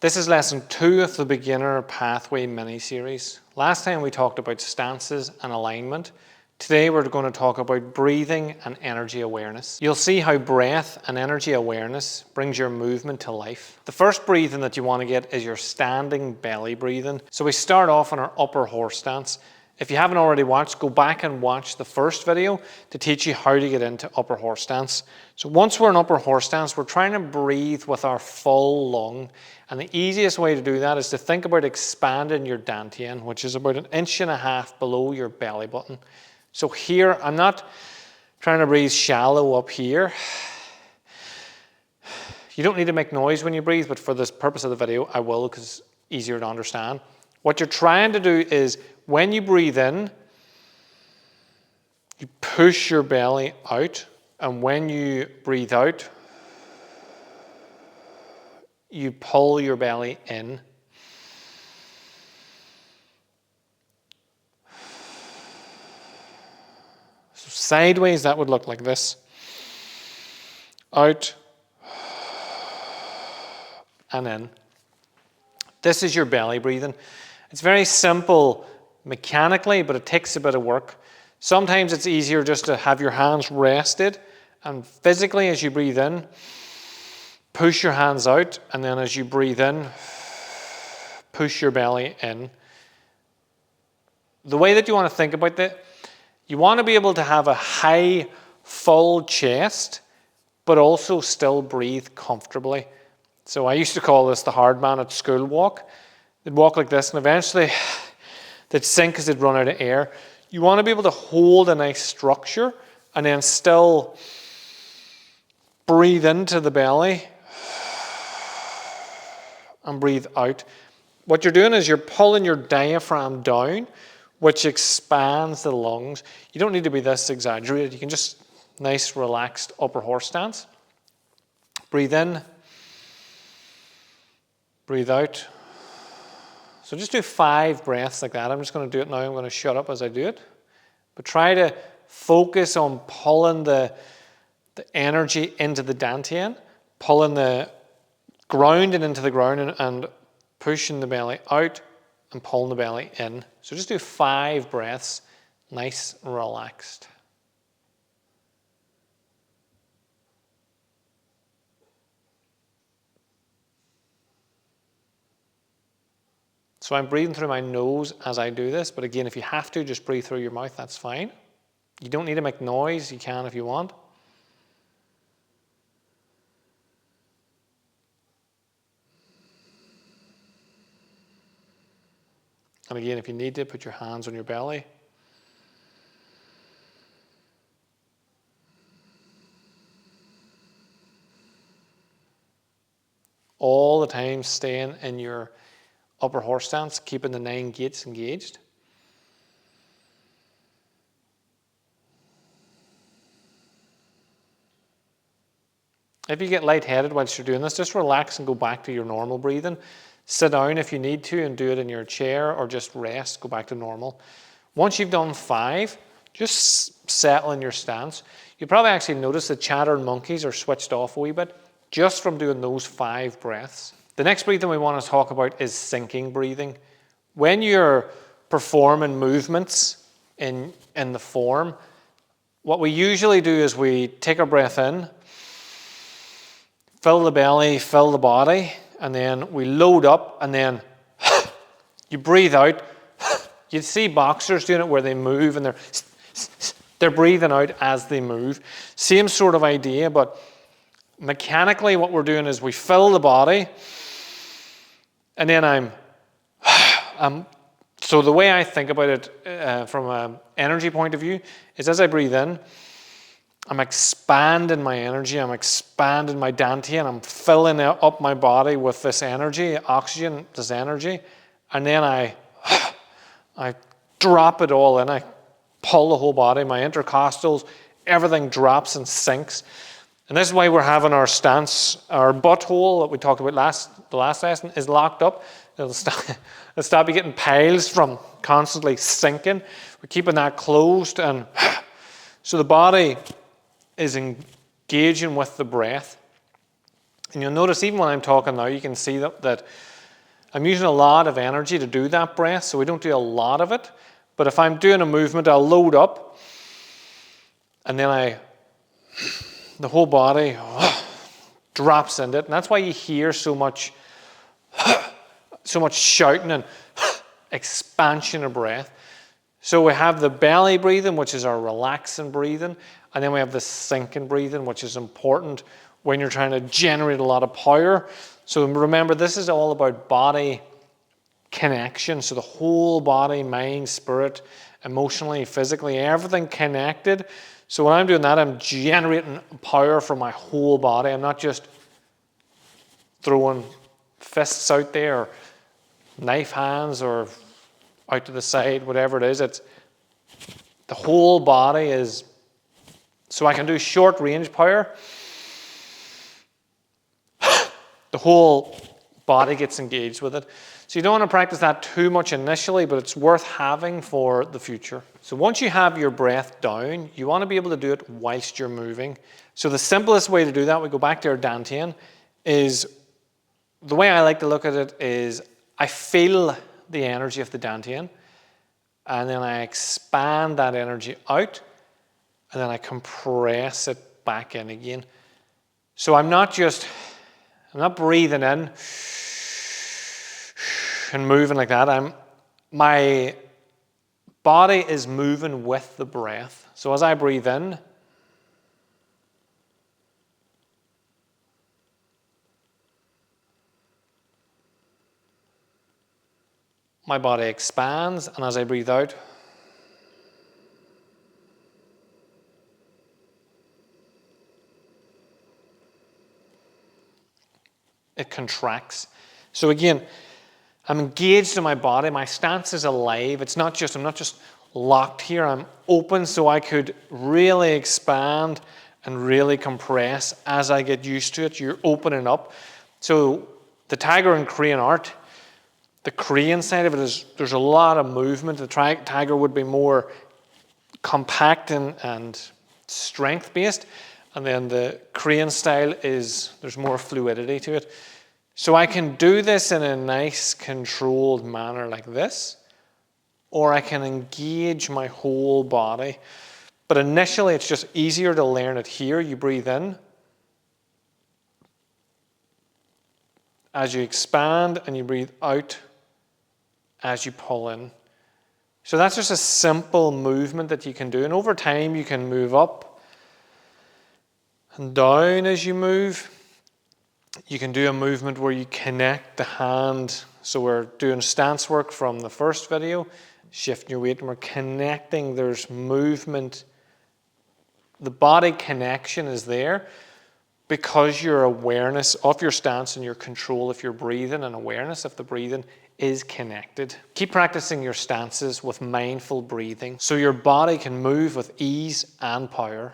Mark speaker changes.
Speaker 1: This is lesson 2 of the Beginner Pathway mini-series. Last time we talked about stances and alignment. Today we're going to talk about breathing and energy awareness. You'll see how breath and energy awareness brings your movement to life. The first breathing that you want to get is your standing belly breathing. So we start off on our upper horse stance. If you haven't already watched, go back and watch the first video to teach you how to get into upper horse stance. So once we're in upper horse stance, we're trying to breathe with our full lung. And the easiest way to do that is to think about expanding your dantian, which is about 1.5 inches below your belly button. So here, I'm not trying to breathe shallow up here. You don't need to make noise when you breathe, but for this purpose of the video, I will because it's easier to understand. What you're trying to do is when you breathe in, you push your belly out, and when you breathe out, you pull your belly in. So sideways, that would look like this. Out and in. This is your belly breathing. It's very simple mechanically, but it takes a bit of work. Sometimes it's easier just to have your hands rested, and physically as you breathe in, push your hands out, and then as you breathe in, push your belly in. The way that you want to think about that, you want to be able to have a high, full chest, but also still breathe comfortably. So I used to call this the hard man at school walk. They'd walk like this, and eventually they'd sink as they'd run out of air. You want to be able to hold a nice structure and then still breathe into the belly and breathe out. What you're doing is you're pulling your diaphragm down, which expands the lungs. You don't need to be this exaggerated. You can just nice, relaxed upper horse stance. Breathe in, breathe out. So just do 5 breaths like that. I'm just going to do it now. I'm going to shut up as I do it. But try to focus on pulling the energy into the dantian, pulling the grounding into the ground and pushing the belly out and pulling the belly in. So just do 5 breaths, nice and relaxed. So I'm breathing through my nose as I do this, but again, if you have to, just breathe through your mouth, that's fine. You don't need to make noise, you can if you want. And again, if you need to, put your hands on your belly. All the time staying in your upper horse stance, keeping the 9 gates engaged. If you get lightheaded whilst you're doing this, just relax and go back to your normal breathing. Sit down if you need to and do it in your chair, or just rest, go back to normal. Once you've done 5, just settle in your stance. You'll probably actually notice the chattering monkeys are switched off a wee bit just from doing those 5 breaths. The next breathing we want to talk about is sinking breathing. When you're performing movements in the form, what we usually do is we take our breath in, fill the belly, fill the body, and then we load up, and then you breathe out. You'd see boxers doing it where they move and they're breathing out as they move. Same sort of idea, but mechanically what we're doing is we fill the body, and then so the way I think about it from an energy point of view is as I breathe in, I'm expanding my energy, I'm expanding my dantian, I'm filling up my body with this energy, oxygen, this energy, and then I drop it all in, I pull the whole body, my intercostals, everything drops and sinks. And this is why we're having our stance, our butthole that we talked about the last lesson is locked up. It'll stop you getting piles from constantly sinking. We're keeping that closed, and so the body is engaging with the breath. And you'll notice even when I'm talking now, you can see that I'm using a lot of energy to do that breath, so we don't do a lot of it. But if I'm doing a movement, I'll load up, and then the whole body drops into it. And that's why you hear so much shouting and expansion of breath. So we have the belly breathing, which is our relaxing breathing, and then we have the sinking breathing, which is important when you're trying to generate a lot of power. So remember, this is all about body connection. So the whole body, mind, spirit, emotionally, physically, everything connected. So when I'm doing that, I'm generating power from my whole body. I'm not just throwing fists out there, or knife hands, or out to the side, whatever it is. It's the whole body is, so I can do short range power. The whole body gets engaged with it. So you don't want to practice that too much initially, but it's worth having for the future. So once you have your breath down, you want to be able to do it whilst you're moving. So the simplest way to do that, we go back to our dantian, is the way I like to look at it is I feel the energy of the dantian, and then I expand that energy out, and then I compress it back in again. So I'm not breathing in and moving like that. My body is moving with the breath. So as I breathe in, my body expands, and as I breathe out, it contracts. So again, I'm engaged in my body. My stance is alive. I'm not just locked here. I'm open, so I could really expand and really compress as I get used to it. You're opening up. So the tiger and crane art, the crane side of it is there's a lot of movement. The tiger would be more compact and strength-based. And then the crane style is there's more fluidity to it. So I can do this in a nice controlled manner like this, or I can engage my whole body. But initially it's just easier to learn it here. You breathe in. As you expand, and you breathe out as you pull in. So that's just a simple movement that you can do. And over time you can move up and down as you move. You can do a movement where you connect the hand. So we're doing stance work from the first video, shifting your weight, and we're connecting. There's movement. The body connection is there because your awareness of your stance and your control of your breathing and awareness of the breathing is connected. Keep practicing your stances with mindful breathing so your body can move with ease and power.